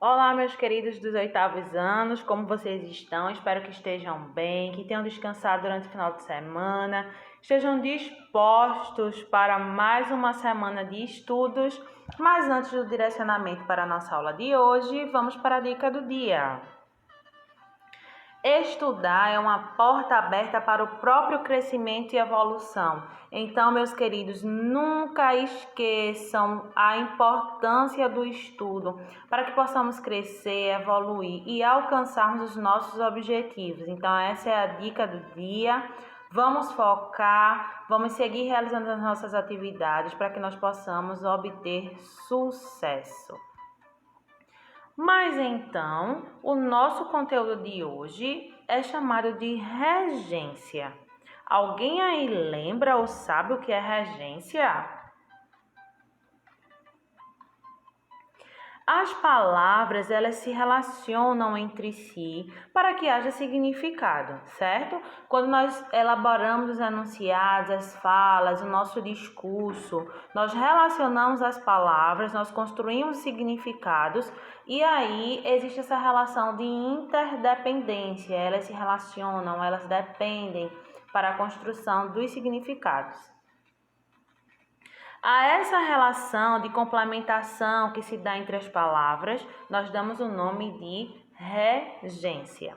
Olá, meus queridos dos oitavos anos, como vocês estão? Espero que estejam bem, que tenham descansado durante o final de semana, estejam dispostos para mais uma semana de estudos. Mas antes do direcionamento para a nossa aula de hoje, vamos para a dica do dia. Estudar é uma porta aberta para o próprio crescimento e evolução. Então, meus queridos, nunca esqueçam a importância do estudo para que possamos crescer, evoluir e alcançarmos os nossos objetivos. Então, essa é a dica do dia. Vamos focar, vamos seguir realizando as nossas atividades para que nós possamos obter sucesso. Mas então, o nosso conteúdo de hoje é chamado de regência. Alguém aí lembra ou sabe o que é regência? As palavras, elas se relacionam entre si para que haja significado, certo? Quando nós elaboramos os enunciados, as falas, o nosso discurso, nós relacionamos as palavras, nós construímos significados e aí existe essa relação de interdependência. Elas se relacionam, elas dependem para a construção dos significados. A essa relação de complementação que se dá entre as palavras, nós damos o nome de regência.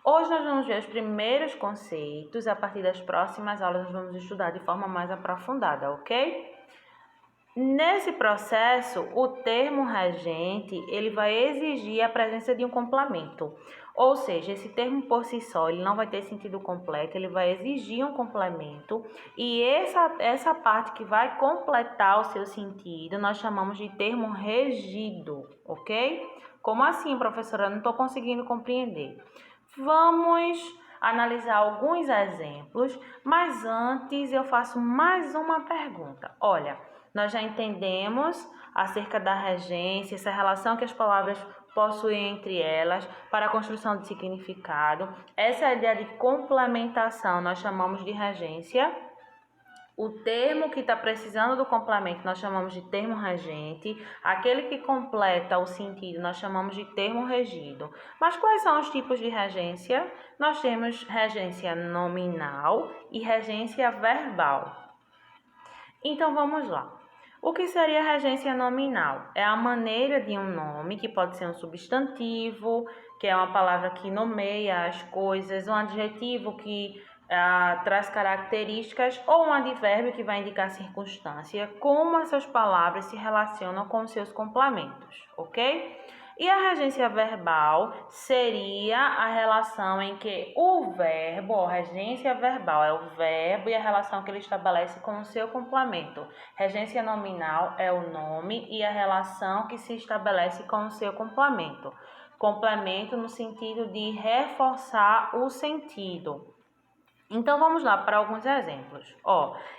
Hoje nós vamos ver os primeiros conceitos, a partir das próximas aulas nós vamos estudar de forma mais aprofundada, ok? Nesse processo, o termo regente, ele vai exigir a presença de um complemento. Ou seja, esse termo por si só, ele não vai ter sentido completo, ele vai exigir um complemento. E essa parte que vai completar o seu sentido, nós chamamos de termo regido, ok? Como assim, professora? Eu não estou conseguindo compreender. Vamos analisar alguns exemplos, mas antes eu faço mais uma pergunta. Olha, nós já entendemos acerca da regência, essa relação que as palavras possuem entre elas para a construção de significado. Essa ideia de complementação nós chamamos de regência. O termo que está precisando do complemento nós chamamos de termo regente. Aquele que completa o sentido nós chamamos de termo regido. Mas quais são os tipos de regência? Nós temos regência nominal e regência verbal. Então vamos lá. O que seria regência nominal? É a maneira de um nome, que pode ser um substantivo, que é uma palavra que nomeia as coisas, um adjetivo que traz características, ou um advérbio que vai indicar circunstância, como essas palavras se relacionam com seus complementos, ok? E a regência verbal seria a relação em que o verbo, a regência verbal é o verbo e a relação que ele estabelece com o seu complemento. Regência nominal é o nome e a relação que se estabelece com o seu complemento. Complemento no sentido de reforçar o sentido. Então vamos lá para alguns exemplos.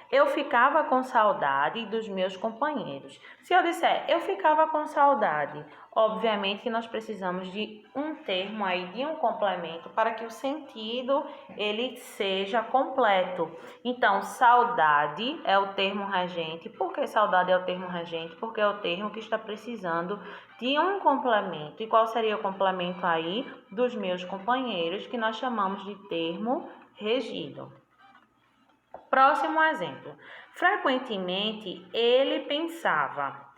Eu ficava com saudade dos meus companheiros. Se eu disser eu ficava com saudade, obviamente que nós precisamos de um termo aí, de um complemento para que o sentido ele seja completo. Então, saudade é o termo regente. Por que saudade é o termo regente? Porque é o termo que está precisando de um complemento. E qual seria o complemento aí dos meus companheiros, que nós chamamos de termo regido. Próximo exemplo. Frequentemente ele pensava.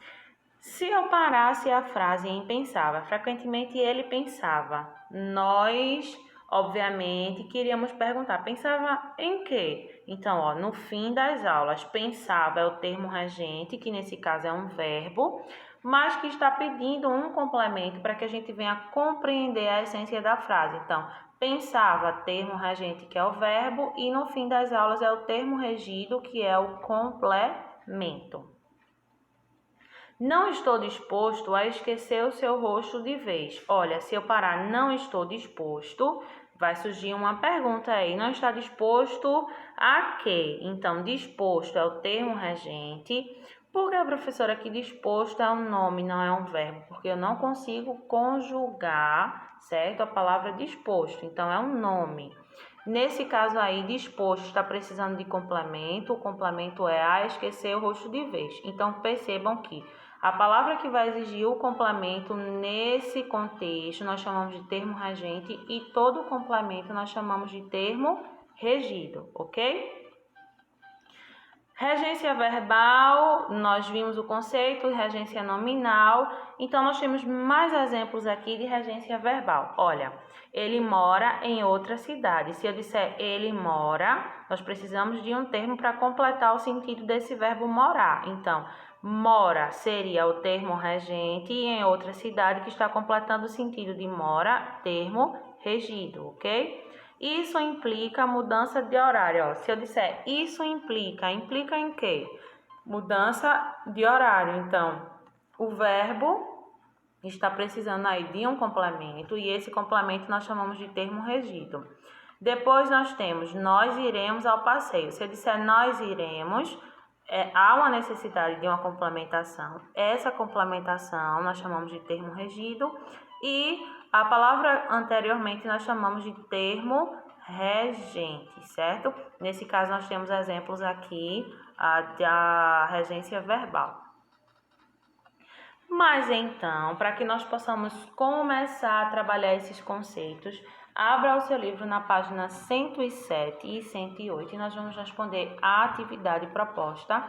Se eu parasse a frase em pensava, frequentemente ele pensava. Nós, obviamente, queríamos perguntar, pensava em quê? Então, no fim das aulas, pensava é o termo regente, que nesse caso é um verbo, mas que está pedindo um complemento para que a gente venha compreender a essência da frase. Então, pensava, termo regente, que é o verbo, e no fim das aulas é o termo regido, que é o complemento. Não estou disposto a esquecer o seu rosto de vez. Olha, se eu parar não estou disposto, vai surgir uma pergunta aí. Não está disposto a quê? Então, disposto é o termo regente. Por que, professora, que disposto é um nome, não é um verbo? Porque eu não consigo conjugar, certo? A palavra disposto. Então, é um nome. Nesse caso aí, disposto está precisando de complemento. O complemento é a esquecer o rosto de vez. Então, percebam que A palavra que vai exigir o complemento nesse contexto nós chamamos de termo regente e todo o complemento nós chamamos de termo regido, ok? Regência verbal, nós vimos o conceito, regência nominal, então nós temos mais exemplos aqui de regência verbal. Olha, ele mora em outra cidade. Se eu disser ele mora, nós precisamos de um termo para completar o sentido desse verbo morar. Então, mora seria o termo regente e em outra cidade que está completando o sentido de mora, termo regido, ok? Isso implica mudança de horário. Ó. Se eu disser isso implica em quê? Mudança de horário. Então, o verbo está precisando aí de um complemento e esse complemento nós chamamos de termo regido. Depois nós temos nós iremos ao passeio. Se eu disser nós iremos, há uma necessidade de uma complementação. Essa complementação nós chamamos de termo regido e a palavra anteriormente nós chamamos de termo regente, certo? Nesse caso nós temos exemplos aqui da regência verbal. Mas então, para que nós possamos começar a trabalhar esses conceitos, abra o seu livro na página 107 e 108 e nós vamos responder a atividade proposta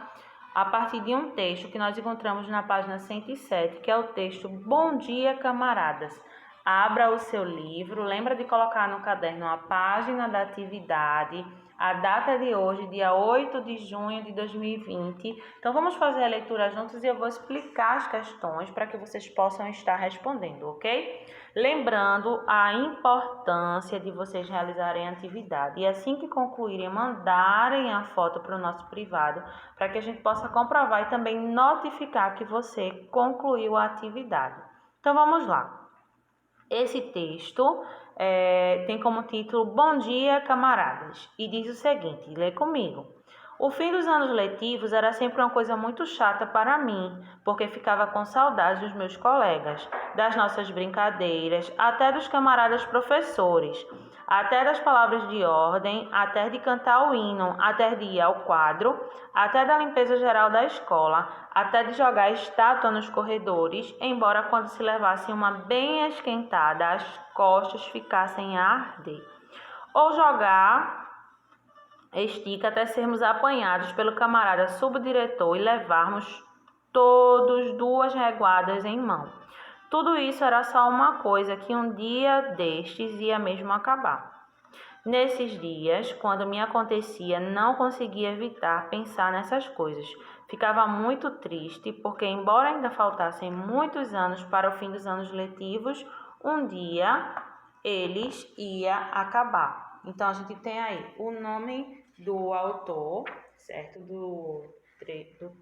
a partir de um texto que nós encontramos na página 107, que é o texto Bom Dia, Camaradas. Abra o seu livro, lembra de colocar no caderno a página da atividade, a data de hoje, dia 8 de junho de 2020. Então, vamos fazer a leitura juntos e eu vou explicar as questões para que vocês possam estar respondendo, ok? Lembrando a importância de vocês realizarem a atividade e assim que concluírem, mandarem a foto para o nosso privado, para que a gente possa comprovar e também notificar que você concluiu a atividade. Então, vamos lá. Esse texto tem como título Bom Dia, Camaradas, e diz o seguinte, lê comigo. O fim dos anos letivos era sempre uma coisa muito chata para mim, porque ficava com saudades dos meus colegas, das nossas brincadeiras, até dos camaradas professores, até das palavras de ordem, até de cantar o hino, até de ir ao quadro, até da limpeza geral da escola, até de jogar estátua nos corredores, embora quando se levasse uma bem esquentada, as costas ficassem a arder. Ou jogar estica até sermos apanhados pelo camarada subdiretor e levarmos todos 2 reguadas em mão. Tudo isso era só uma coisa que um dia destes ia mesmo acabar. Nesses dias, quando me acontecia, não conseguia evitar pensar nessas coisas. Ficava muito triste porque, embora ainda faltassem muitos anos para o fim dos anos letivos, um dia eles ia acabar. Então, a gente tem aí o nome do autor, certo? Do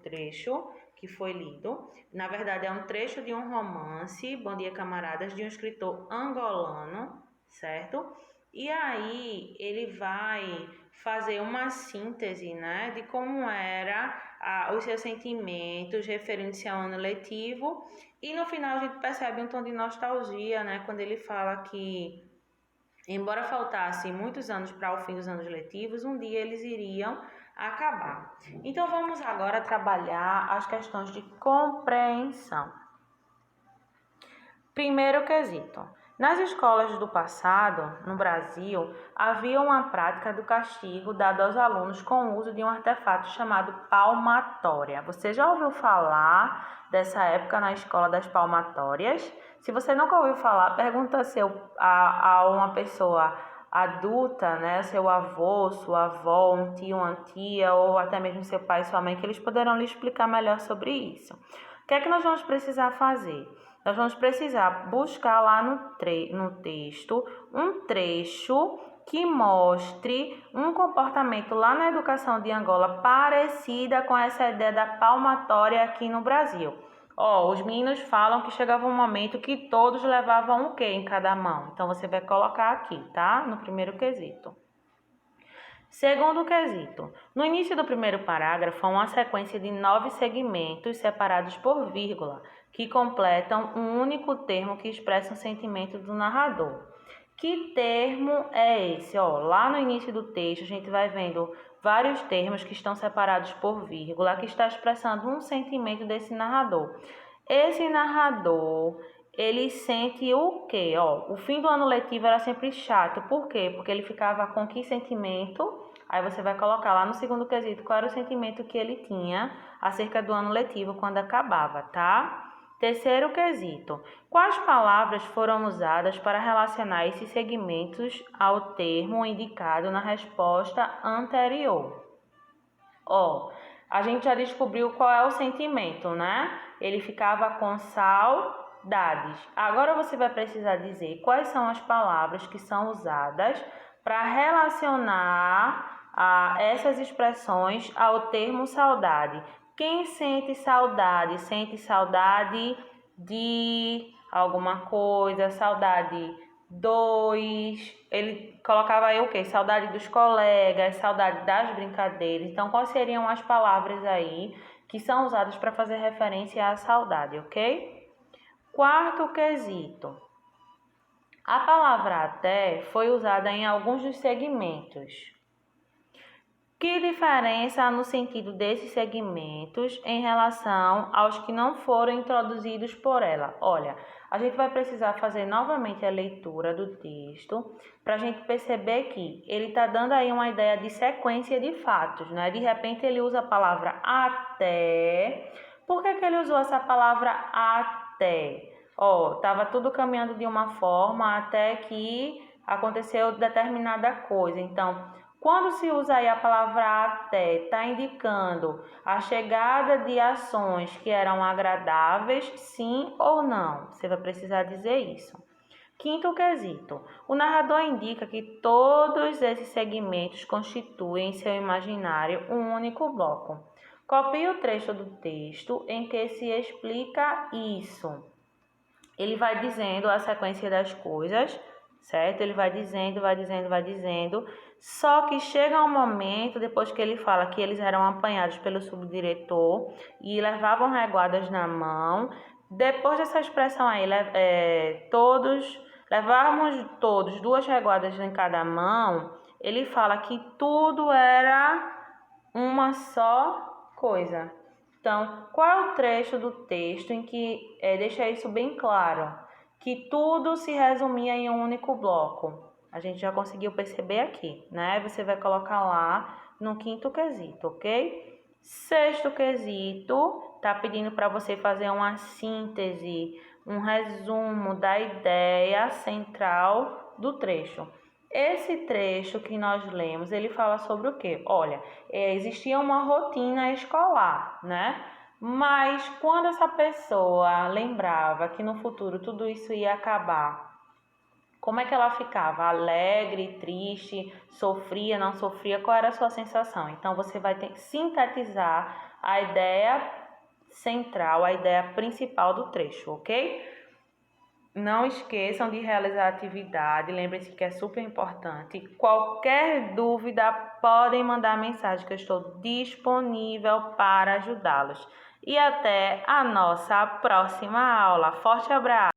trecho que foi lido. Na verdade, é um trecho de um romance, Bom Dia, Camaradas, de um escritor angolano, certo? E aí ele vai fazer uma síntese, né, de como era os seus sentimentos referentes ao ano letivo. E no final a gente percebe um tom de nostalgia, né, quando ele fala que, embora faltasse muitos anos para o fim dos anos letivos, um dia eles iriam acabar. Então vamos agora trabalhar as questões de compreensão. Primeiro quesito. Nas escolas do passado, no Brasil, havia uma prática do castigo dado aos alunos com o uso de um artefato chamado palmatória. Você já ouviu falar dessa época na escola das palmatórias? Se você nunca ouviu falar, pergunta a uma pessoa adulta, né, seu avô, sua avó, um tio, uma tia, ou até mesmo seu pai e sua mãe, que eles poderão lhe explicar melhor sobre isso. O que é que nós vamos precisar fazer? Nós vamos precisar buscar lá no texto um trecho que mostre um comportamento lá na educação de Angola parecida com essa ideia da palmatória aqui no Brasil. Os meninos falam que chegava um momento que todos levavam o quê em cada mão? Então, você vai colocar aqui, tá? No primeiro quesito. Segundo quesito. No início do primeiro parágrafo, há uma sequência de 9 segmentos separados por vírgula, que completam um único termo que expressa o sentimento do narrador. Que termo é esse? Lá no início do texto, a gente vai vendo vários termos que estão separados por vírgula, que está expressando um sentimento desse narrador. Esse narrador, ele sente o quê? O fim do ano letivo era sempre chato. Por quê? Porque ele ficava com que sentimento? Aí você vai colocar lá no segundo quesito qual era o sentimento que ele tinha acerca do ano letivo quando acabava, tá? Terceiro quesito. Quais palavras foram usadas para relacionar esses segmentos ao termo indicado na resposta anterior? A gente já descobriu qual é o sentimento, né? Ele ficava com saudades. Agora você vai precisar dizer quais são as palavras que são usadas para relacionar essas expressões ao termo saudade. Quem sente saudade? Sente saudade de alguma coisa, saudade ele colocava aí o quê? Saudade dos colegas, saudade das brincadeiras. Então, quais seriam as palavras aí que são usadas para fazer referência à saudade, ok? Quarto quesito. A palavra até foi usada em alguns dos segmentos. Que diferença há no sentido desses segmentos em relação aos que não foram introduzidos por ela? Olha, a gente vai precisar fazer novamente a leitura do texto para a gente perceber que ele está dando aí uma ideia de sequência de fatos, né? De repente ele usa a palavra até. Por que ele usou essa palavra até? Estava tudo caminhando de uma forma até que aconteceu determinada coisa. Então, quando se usa aí a palavra até, está indicando a chegada de ações que eram agradáveis, sim ou não. Você vai precisar dizer isso. Quinto quesito. O narrador indica que todos esses segmentos constituem em seu imaginário um único bloco. Copie o trecho do texto em que se explica isso. Ele vai dizendo a sequência das coisas, certo? Ele vai dizendo, só que chega um momento, depois que ele fala que eles eram apanhados pelo subdiretor e levavam reguadas na mão, depois dessa expressão aí, levávamos todos 2 reguadas em cada mão, ele fala que tudo era uma só coisa. Então, qual é o trecho do texto em que deixa isso bem claro? Que tudo se resumia em um único bloco. A gente já conseguiu perceber aqui, né? Você vai colocar lá no quinto quesito, ok? Sexto quesito, tá pedindo para você fazer uma síntese, um resumo da ideia central do trecho. Esse trecho que nós lemos, ele fala sobre o quê? Olha, existia uma rotina escolar, né? Mas quando essa pessoa lembrava que no futuro tudo isso ia acabar, como é que ela ficava? Alegre, triste, sofria, não sofria? Qual era a sua sensação? Então, você vai sintetizar a ideia central, a ideia principal do trecho, ok? Não esqueçam de realizar a atividade, lembrem-se que é super importante. Qualquer dúvida, podem mandar mensagem que eu estou disponível para ajudá-los. E até a nossa próxima aula. Forte abraço!